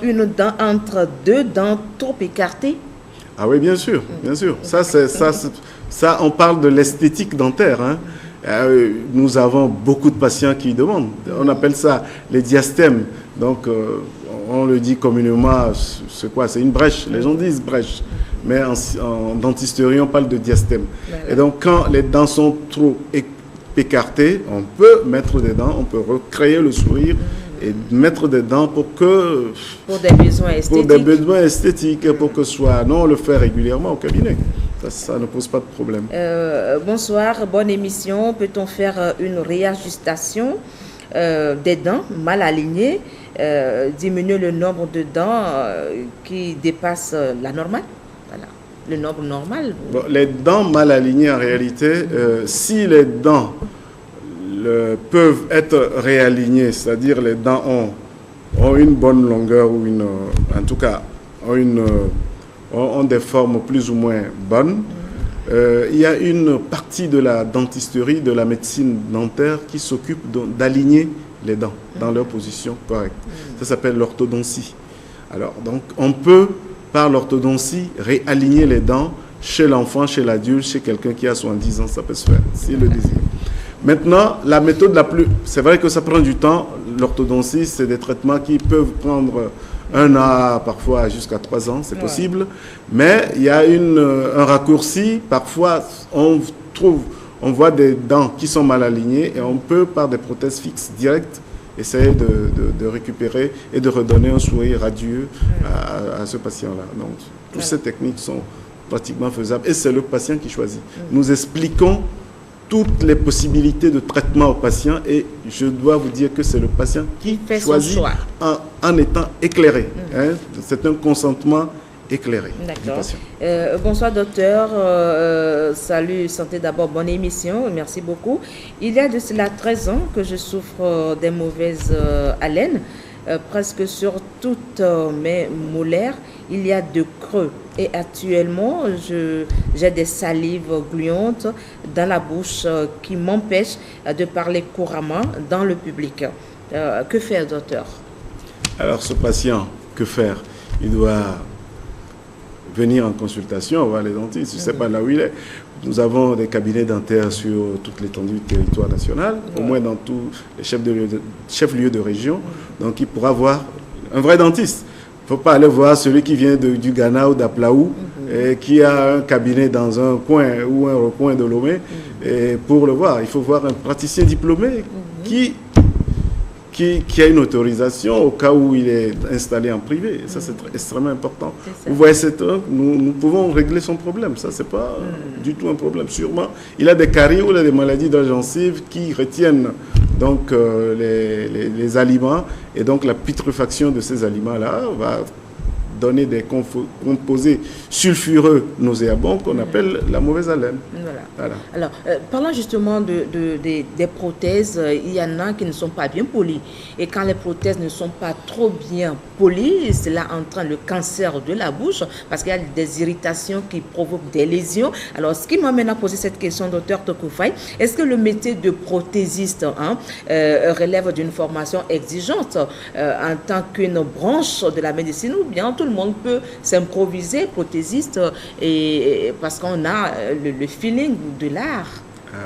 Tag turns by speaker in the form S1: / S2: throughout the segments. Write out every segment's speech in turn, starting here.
S1: une dent entre deux dents trop écartées?
S2: Ah oui, bien sûr, bien sûr. Ça, on parle de l'esthétique dentaire, hein. Nous avons beaucoup de patients qui demandent. On appelle ça les diastèmes. Donc, on le dit communément, c'est quoi? C'est une brèche. Les gens disent brèche. Mais en dentisterie, on parle de diastème. Voilà. Et donc, quand les dents sont trop écartées, on peut mettre des dents, on peut recréer le sourire et mettre des dents pour
S1: des besoins esthétiques.
S2: Pour des besoins esthétiques, pour que ce soit... Non, on le fait régulièrement au cabinet. Ça ne pose pas de problème.
S1: Bonsoir, bonne émission. Peut-on faire une réajustation des dents mal alignées, diminuer le nombre de dents qui dépassent la normale? Voilà, le nombre normal.
S2: Bon, les dents mal alignées, en réalité, si les dents peuvent être réalignées, c'est-à-dire les dents ont une bonne longueur ou en tout cas ont des formes plus ou moins bonnes. Il y a une partie de la dentisterie, de la médecine dentaire qui s'occupe d'aligner les dents dans leur position correcte. Ça s'appelle l'orthodontie. Alors, donc, on peut, par l'orthodontie, réaligner les dents chez l'enfant, chez l'adulte, chez quelqu'un qui a 70 ans, ça peut se faire, s'il le désire. Maintenant, la méthode la plus... C'est vrai que ça prend du temps. L'orthodontie, c'est des traitements qui peuvent prendre 1 an, parfois jusqu'à 3 ans, c'est possible. Mais il y a un raccourci. Parfois, on voit des dents qui sont mal alignées et on peut, par des prothèses fixes directes, essayer de récupérer et de redonner un sourire radieux à ce patient-là. Donc, toutes ces techniques sont pratiquement faisables et c'est le patient qui choisit. Nous expliquons toutes les possibilités de traitement au patient et je dois vous dire que c'est le patient qui choisit en étant éclairé. Hein? C'est un consentement éclairé du patient.
S1: Bonsoir docteur, salut, santé d'abord, bonne émission, merci beaucoup. Il y a de cela 13 ans que je souffre des mauvaises haleines. Presque sur toutes mes molaires, il y a de creux. Et actuellement, j'ai des salives gluantes dans la bouche qui m'empêchent de parler couramment dans le public. Que faire, docteur?
S2: Alors, ce patient, que faire? Il doit venir en consultation, voir les dentistes. Je ne sais pas là où il est. Nous avons des cabinets dentaires sur toute l'étendue du territoire national, au moins dans tous les chefs-lieux de région. Donc, il pourra voir un vrai dentiste. Il ne faut pas aller voir celui qui vient du Ghana ou d'Aplaou, et qui a un cabinet dans un coin ou un recoin de Lomé. Et pour le voir, il faut voir un praticien diplômé qui a une autorisation au cas où il est installé en privé. Ça, c'est extrêmement important. Vous voyez, nous pouvons régler son problème. Ça, ce n'est pas du tout un problème. Sûrement, il a des caries ou il a des maladies de la gencive qui retiennent donc, les aliments. Et donc, la putréfaction de ces aliments-là va donner des composés sulfureux nauséabonds qu'on appelle la mauvaise haleine.
S1: Voilà. Alors, parlant justement des prothèses, il y en a qui ne sont pas bien polies. Et quand les prothèses ne sont pas trop bien polies, cela entraîne le cancer de la bouche parce qu'il y a des irritations qui provoquent des lésions. Alors, ce qui m'amène à poser cette question, docteur Tokoufaye, est-ce que le métier de prothésiste relève d'une formation exigeante en tant qu'une branche de la médecine ou bien tout le monde peut s'improviser prothésiste et parce qu'on a le feeling de l'art.
S2: Ah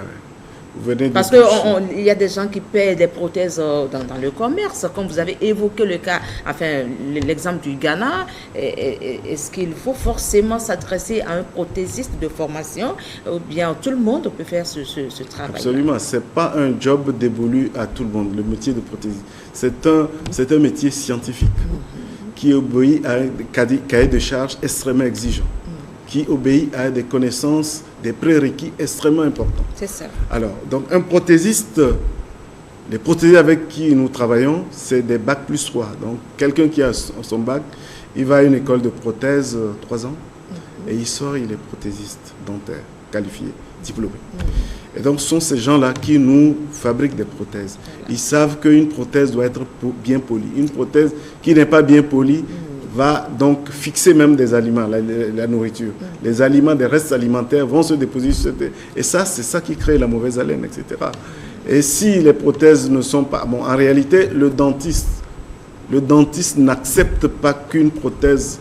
S2: ouais.
S1: Parce qu'il y a des gens qui paient des prothèses dans le commerce, comme vous avez évoqué le cas, enfin l'exemple du Ghana. Est-ce qu'il faut forcément s'adresser à un prothésiste de formation ou bien tout le monde peut faire ce travail?
S2: Absolument, ce n'est pas un job dévolu à tout le monde, le métier de prothésiste. C'est un métier scientifique qui obéit à un cahier de charges extrêmement exigeant, qui obéit à des connaissances, des prérequis extrêmement importants.
S1: C'est ça.
S2: Alors, donc un prothésiste, les prothésistes avec qui nous travaillons, c'est des bac plus 3. Donc, quelqu'un qui a son bac, il va à une école de prothèse 3 ans, et il sort, il est prothésiste dentaire, qualifié, diplômé. Et donc, ce sont ces gens-là qui nous fabriquent des prothèses. Ils savent qu'une prothèse doit être bien polie. Une prothèse qui n'est pas bien polie va donc fixer même des aliments, la nourriture. Les aliments, des restes alimentaires vont se déposer sur cette... Et ça, c'est ça qui crée la mauvaise haleine, etc. Et si les prothèses ne sont pas... Bon, en réalité, le dentiste le dentiste n'accepte pas qu'une prothèse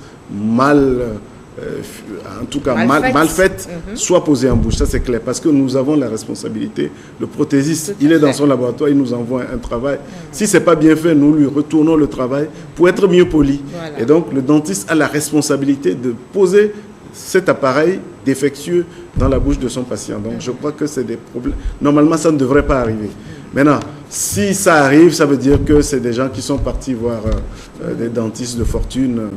S2: en tout cas mal faite, soit posée en bouche. Ça, c'est clair. Parce que nous avons la responsabilité. Le prothésiste, il est dans son laboratoire, il nous envoie un travail. Si ce n'est pas bien fait, nous lui retournons le travail pour être mieux poli. Voilà. Et donc, le dentiste a la responsabilité de poser cet appareil défectueux dans la bouche de son patient. Donc, je crois que c'est des problèmes. Normalement, ça ne devrait pas arriver. Maintenant, si ça arrive, ça veut dire que c'est des gens qui sont partis voir des dentistes de fortune,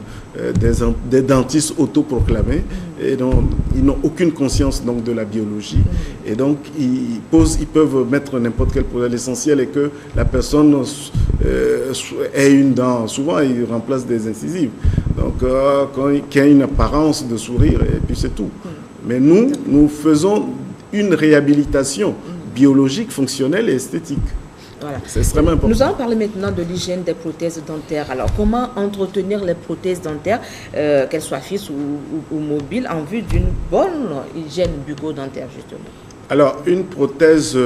S2: des dentistes autoproclamés, et donc ils n'ont aucune conscience donc, de la biologie. Et donc, ils peuvent mettre n'importe quel problème. L'essentiel est que la personne ait une dent. Souvent, ils remplacent des incisives. Donc, qu'il y ait une apparence de sourire, et puis c'est tout. Mais nous faisons une réhabilitation biologique, fonctionnelle et esthétique.
S1: Voilà.
S2: C'est extrêmement important.
S1: Nous allons parler maintenant de l'hygiène des prothèses dentaires. Alors, comment entretenir les prothèses dentaires, qu'elles soient fixes ou mobiles, en vue d'une bonne hygiène bucco-dentaire, justement?
S2: Alors, une prothèse,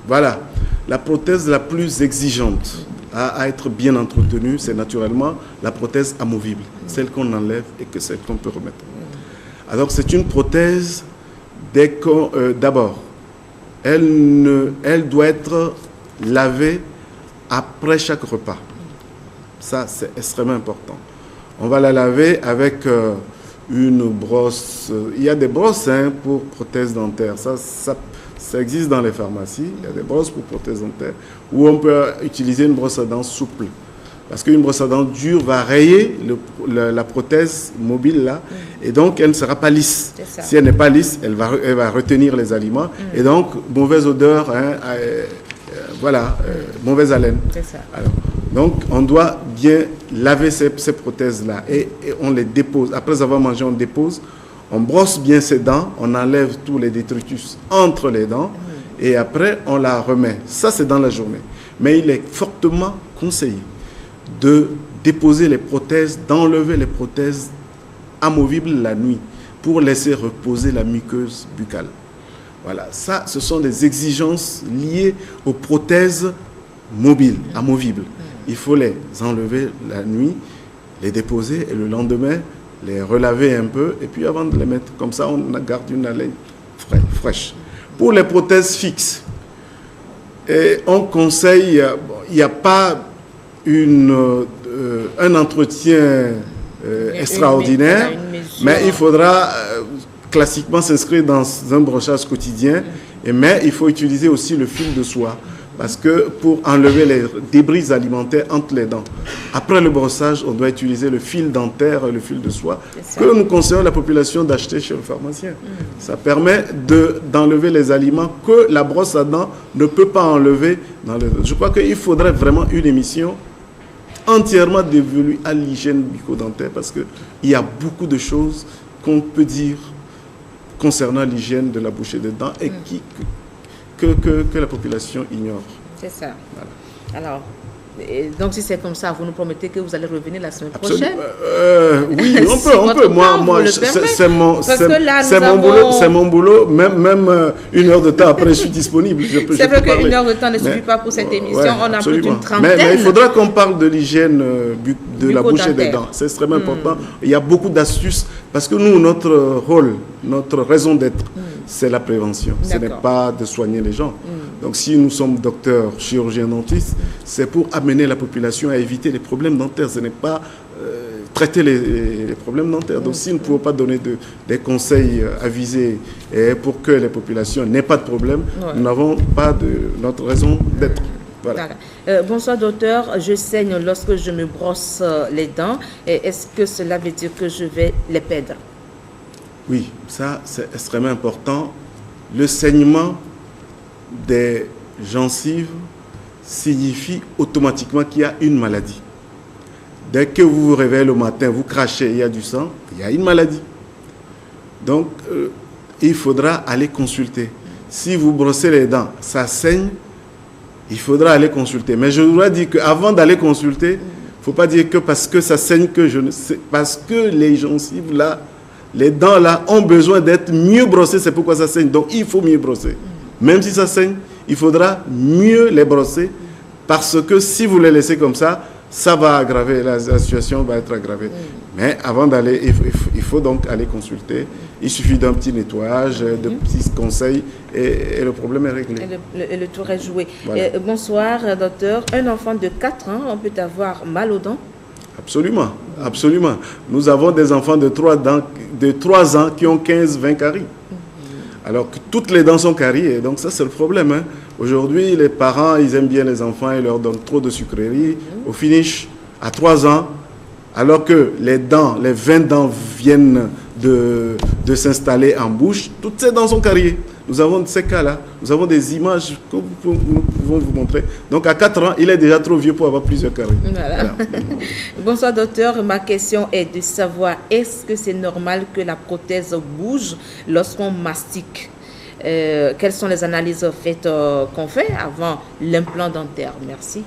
S2: voilà, la prothèse la plus exigeante à être bien entretenue, c'est naturellement la prothèse amovible, celle qu'on enlève et celle qu'on peut remettre. Alors, c'est une prothèse, d'abord, elle doit être lavée après chaque repas. Ça, c'est extrêmement important. On va la laver avec une brosse. Il y a des brosses pour prothèses dentaires. Ça existe dans les pharmacies. Il y a des brosses pour prothèses dentaires où on peut utiliser une brosse à dents souple. Parce qu'une brosse à dents dure va rayer la prothèse mobile là, et donc elle ne sera pas lisse. Si elle n'est pas lisse, elle va retenir les aliments, et donc mauvaise odeur, mauvaise haleine. Alors, donc on doit bien laver ces prothèses là, et on les dépose. Après avoir mangé, on dépose, on brosse bien ses dents, on enlève tous les détritus entre les dents, et après on la remet. Ça, c'est dans la journée. Mais il est fortement conseillé de déposer les prothèses, d'enlever les prothèses amovibles la nuit pour laisser reposer la muqueuse buccale. Voilà, ça, ce sont des exigences liées aux prothèses mobiles, amovibles. Il faut les enlever la nuit, les déposer et le lendemain, les relaver un peu et puis avant de les mettre, comme ça, on garde une haleine fraîche. Pour les prothèses fixes, on conseille, il n'y a pas un entretien extraordinaire, mais il faudra classiquement s'inscrire dans un brossage quotidien, mais il faut utiliser aussi le fil de soie, parce que pour enlever les débris alimentaires entre les dents. Après le brossage, on doit utiliser le fil dentaire, le fil de soie, que nous conseillons à la population d'acheter chez le pharmacien. Ça permet d'enlever les aliments que la brosse à dents ne peut pas enlever. Je crois qu'il faudrait vraiment une émission entièrement dévolue à l'hygiène bucco-dentaire, parce qu'il y a beaucoup de choses qu'on peut dire concernant l'hygiène de la bouche et des dents et que la population ignore.
S1: C'est ça. Voilà. Alors, donc si c'est comme ça, vous nous promettez que vous allez revenir la semaine prochaine?
S2: Oui, on peut. Moi c'est mon boulot. Même une heure de temps après, je suis disponible.
S1: C'est vrai qu'une heure de temps ne suffit pas pour cette émission. On a plus d'une trentaine.
S2: Mais il faudra qu'on parle de l'hygiène de la bouche et des dents. C'est extrêmement important. Il y a beaucoup d'astuces parce que nous, notre rôle, notre raison d'être, c'est la prévention. Ce n'est pas de soigner les gens. Donc si nous sommes docteurs, chirurgiens, dentistes, c'est pour amener la population à éviter les problèmes dentaires. Ce n'est pas traiter les problèmes dentaires. Donc si nous ne pouvons pas donner des conseils avisés pour que les populations n'aient pas de problème, nous n'avons pas notre raison d'être. Voilà.
S1: Bonsoir docteur, je saigne lorsque je me brosse les dents. Est-ce que cela veut dire que je vais les perdre?
S2: Oui, ça c'est extrêmement important. Le saignement des gencives signifie automatiquement qu'il y a une maladie. Dès que vous vous réveillez le matin, vous crachez, il y a du sang, il y a une maladie. Donc, il faudra aller consulter. Si vous brossez les dents, ça saigne, il faudra aller consulter. Mais je dois dire qu'avant d'aller consulter, il ne faut pas dire que parce que ça saigne que je ne sais. Parce que les gencives là, les dents là ont besoin d'être mieux brossées, c'est pourquoi ça saigne. Donc, il faut mieux brosser. Même si ça saigne, il faudra mieux les brosser parce que si vous les laissez comme ça ça va aggraver, la situation va être aggravée. Mais avant d'aller, il faut donc aller consulter. Il suffit d'un petit nettoyage, de petits conseils et le problème est réglé.
S1: Et le tour est joué.
S2: Voilà.
S1: Bonsoir, docteur. Un enfant de 4 ans, on peut avoir mal aux dents?
S2: Absolument, absolument. Nous avons des enfants de 3 ans qui ont 15-20 caries. Alors que toutes les dents sont cariées, donc ça c'est le problème. Hein. Aujourd'hui, les parents, ils aiment bien les enfants, ils leur donnent trop de sucreries. Au finish, à 3 ans, alors que les 20 dents viennent de s'installer en bouche, toutes ces dents sont cariées. Nous avons ces cas-là, nous avons des images que nous pouvons vous montrer. Donc à 4 ans, il est déjà trop vieux pour avoir plusieurs caries.
S1: Voilà. Bonsoir docteur, ma question est de savoir, est-ce que c'est normal que la prothèse bouge lorsqu'on mastique? Quelles sont les analyses qu'on fait avant l'implant dentaire? Merci.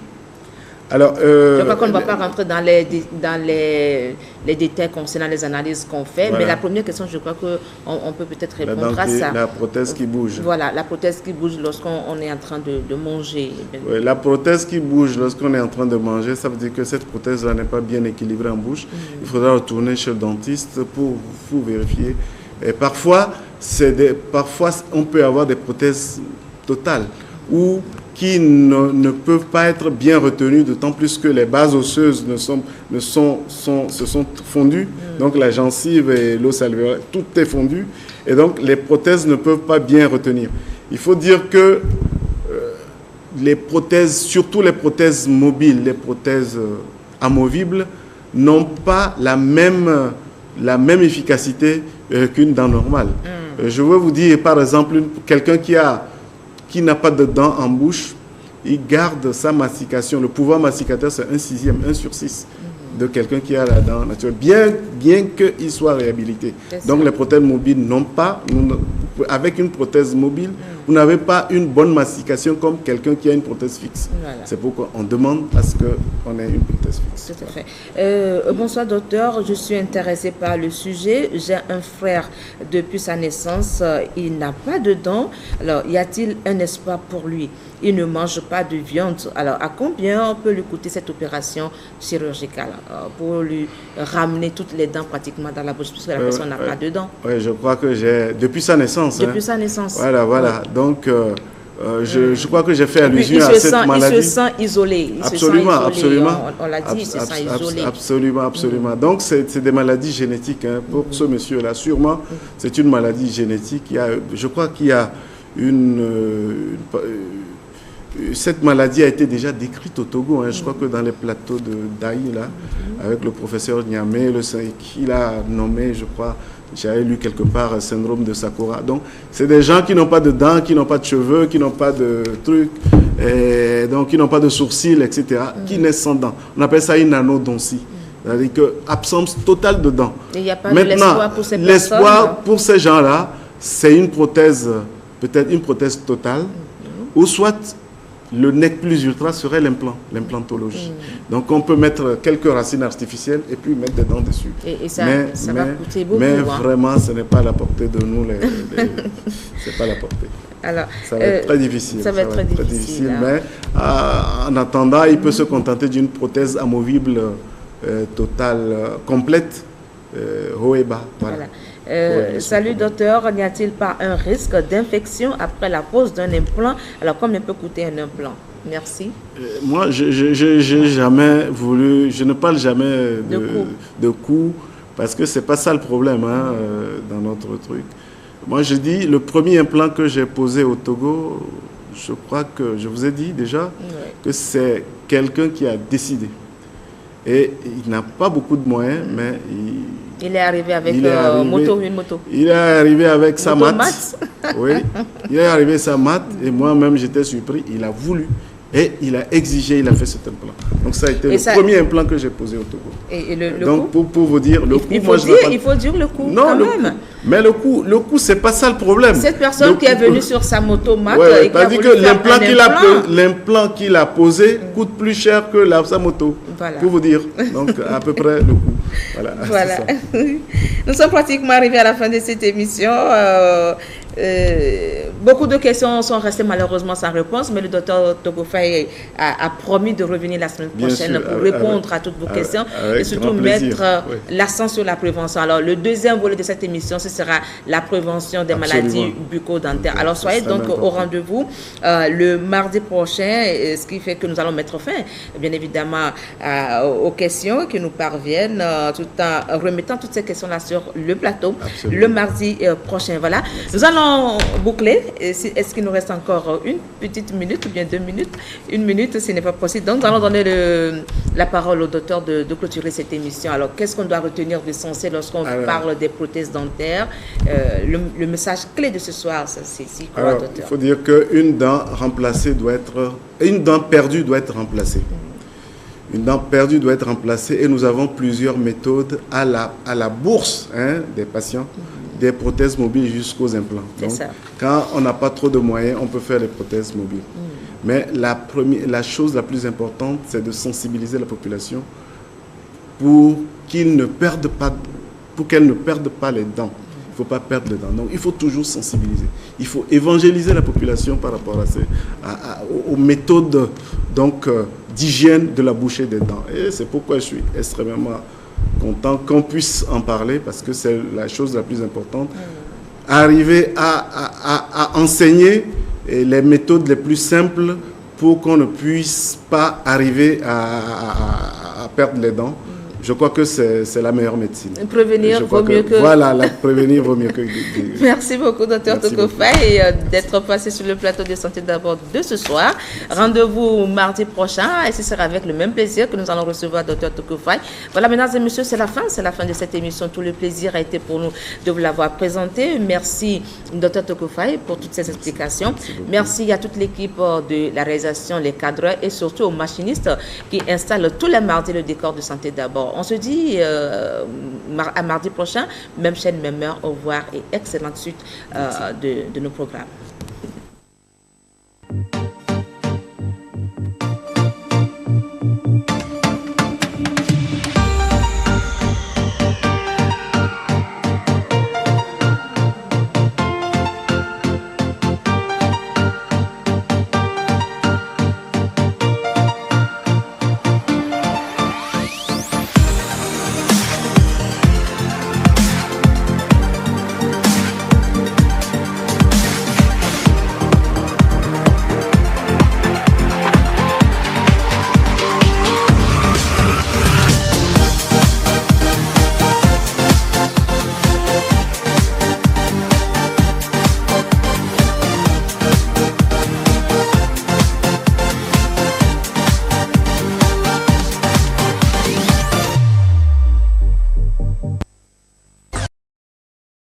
S2: Alors,
S1: je crois qu'on ne va pas rentrer dans les détails concernant les analyses qu'on fait, voilà. Mais la première question, je crois qu'on peut peut-être répondre à ça.
S2: La prothèse qui bouge.
S1: Voilà, la prothèse qui bouge lorsqu'on est en train de manger.
S2: Oui, la prothèse qui bouge lorsqu'on est en train de manger, ça veut dire que cette prothèse-là n'est pas bien équilibrée en bouche. Il faudra retourner chez le dentiste pour vérifier. Et parfois, on peut avoir des prothèses totales ou qui ne peuvent pas être bien retenues, d'autant plus que les bases osseuses se sont fondues. Donc la gencive et l'os alvéolaire, tout est fondu. Et donc les prothèses ne peuvent pas bien retenir. Il faut dire que les prothèses, surtout les prothèses mobiles, les prothèses amovibles, n'ont pas la même efficacité qu'une dent normale. Je veux vous dire, par exemple, quelqu'un qui n'a pas de dents en bouche, il garde sa mastication. Le pouvoir masticateur, c'est 1/6, 1 sur 6 de quelqu'un qui a la dent naturelle, bien qu'il soit réhabilité. Donc les prothèses mobiles n'ont pas, avec une prothèse mobile, vous n'avez pas une bonne mastication comme quelqu'un qui a une prothèse fixe. Voilà. C'est pourquoi on demande à ce qu'on ait une prothèse fixe.
S1: Tout à fait. Bonsoir docteur, je suis intéressée par le sujet. J'ai un frère depuis sa naissance, il n'a pas de dents. Alors, y a-t-il un espoir pour lui? Il ne mange pas de viande. Alors, à combien peut lui coûter cette opération chirurgicale pour lui ramener toutes les dents pratiquement dans la bouche, puisque la personne n'a pas de dents?
S2: Oui, je crois que j'ai... Depuis sa naissance.
S1: Depuis sa naissance.
S2: Voilà. Oui. Donc, je crois que j'ai fait allusion à cette maladie.
S1: Il se sent isolé.
S2: Absolument.
S1: On l'a dit, il se sent isolé.
S2: Absolument. Donc, c'est des maladies génétiques. Hein. Pour ce monsieur-là, sûrement, c'est une maladie génétique. Je crois qu'il y a cette maladie a été déjà décrite au Togo. Hein. Je crois que dans les plateaux d'Aï, là, avec le professeur Niamé, qu'il a nommé, je crois, j'avais lu quelque part, syndrome de Sakura. Donc, c'est des gens qui n'ont pas de dents, qui n'ont pas de cheveux, qui n'ont pas de trucs, et donc qui n'ont pas de sourcils, etc., qui naissent sans dents. On appelle ça une anodontie. C'est-à-dire que absence totale de dents.
S1: Et il n'y a pas d'espoir pour ces personnes.
S2: L'espoir pour ces gens-là, c'est une prothèse, peut-être une prothèse totale, ou soit le nec plus ultra serait l'implantologie. Donc on peut mettre quelques racines artificielles et puis mettre des dents dessus.
S1: Et ça va coûter beaucoup.
S2: Mais vraiment, ce n'est pas à la portée de nous. C'est pas à la portée.
S1: Alors,
S2: ça va être très difficile.
S1: Ça va être très difficile.
S2: Mais en attendant, il peut se contenter d'une prothèse amovible totale, complète, haut et bas. Voilà.
S1: Salut docteur, n'y a-t-il pas un risque d'infection après la pose d'un implant? Alors, combien peut coûter un implant? Merci.
S2: Moi, j'ai jamais voulu, je ne parle jamais de coût, parce que c'est pas ça le problème dans notre truc. Moi, je dis, le premier implant que j'ai posé au Togo, je crois que je vous ai dit déjà que c'est quelqu'un qui a décidé. Et il n'a pas beaucoup de moyens, mais
S1: il est arrivé avec une moto.
S2: Il est arrivé avec sa mat. Oui, il est arrivé sa mat et moi-même j'étais surpris. Il a voulu et il a exigé, il a fait cet implant. Donc ça a été le premier implant que j'ai posé au Togo.
S1: Et le
S2: donc
S1: coût?
S2: Pour vous dire, le coût,
S1: il faut dire le coût.
S2: Non, mais le coût, c'est pas ça le problème.
S1: Cette personne qui est venue sur sa moto mat et qui a voulu
S2: que l'implant qu'il a posé coûte plus cher que sa moto.
S1: Voilà.
S2: Pour vous dire, donc à peu près le coût. Voilà.
S1: Nous sommes pratiquement arrivés à la fin de cette émission. Beaucoup de questions sont restées malheureusement sans réponse, mais le docteur Togo Faye a promis de revenir la semaine prochaine pour répondre à toutes vos questions et surtout mettre l'accent sur la prévention. Alors, le deuxième volet de cette émission, ce sera la prévention des maladies bucco-dentaires. Alors, soyez donc au rendez-vous le mardi prochain, ce qui fait que nous allons mettre fin, bien évidemment, aux questions qui nous parviennent, tout en remettant toutes ces questions-là sur le plateau le mardi prochain. Voilà. Nous allons boucler. Est-ce qu'il nous reste encore une petite minute ou bien 2 minutes? 1 minute, ce n'est pas possible. Donc, nous allons donner la parole au docteur de clôturer cette émission. Alors, qu'est-ce qu'on doit retenir d'essentiel lorsqu'on parle des prothèses dentaires? Le message clé de ce soir, c'est quoi, docteur?
S2: Il faut dire qu'une dent remplacée doit être... Une dent perdue doit être remplacée. Une dent perdue doit être remplacée et nous avons plusieurs méthodes à la bourse des patients, des prothèses mobiles jusqu'aux implants. Donc, quand on n'a pas trop de moyens, on peut faire les prothèses mobiles. Mais la chose la plus importante, c'est de sensibiliser la population pour qu'elle ne perde pas les dents. Il ne faut pas perdre les dents. Donc, il faut toujours sensibiliser. Il faut évangéliser la population par rapport aux méthodes d'hygiène de la bouche et des dents. Et c'est pourquoi je suis extrêmement content qu'on puisse en parler, parce que c'est la chose la plus importante. Arriver à enseigner les méthodes les plus simples pour qu'on ne puisse pas arriver à perdre les dents. Je crois que c'est la meilleure médecine.
S1: Prévenir vaut mieux que...
S2: Voilà, prévenir vaut mieux que...
S1: Merci beaucoup, docteur Togo Faye, d'être passé sur le plateau de Santé d'abord de ce soir. Rendez-vous mardi prochain et ce sera avec le même plaisir que nous allons recevoir docteur Togo Faye. Voilà, mesdames et messieurs, c'est la fin de cette émission. Tout le plaisir a été pour nous de vous l'avoir présenté. Merci, docteur Togo Faye, pour toutes ces explications. Merci à toute l'équipe de la réalisation, les cadres et surtout aux machinistes qui installent tous les mardis le décor de Santé d'abord. On se dit à mardi prochain, même chaîne, même heure. Au revoir et excellente suite de nos programmes.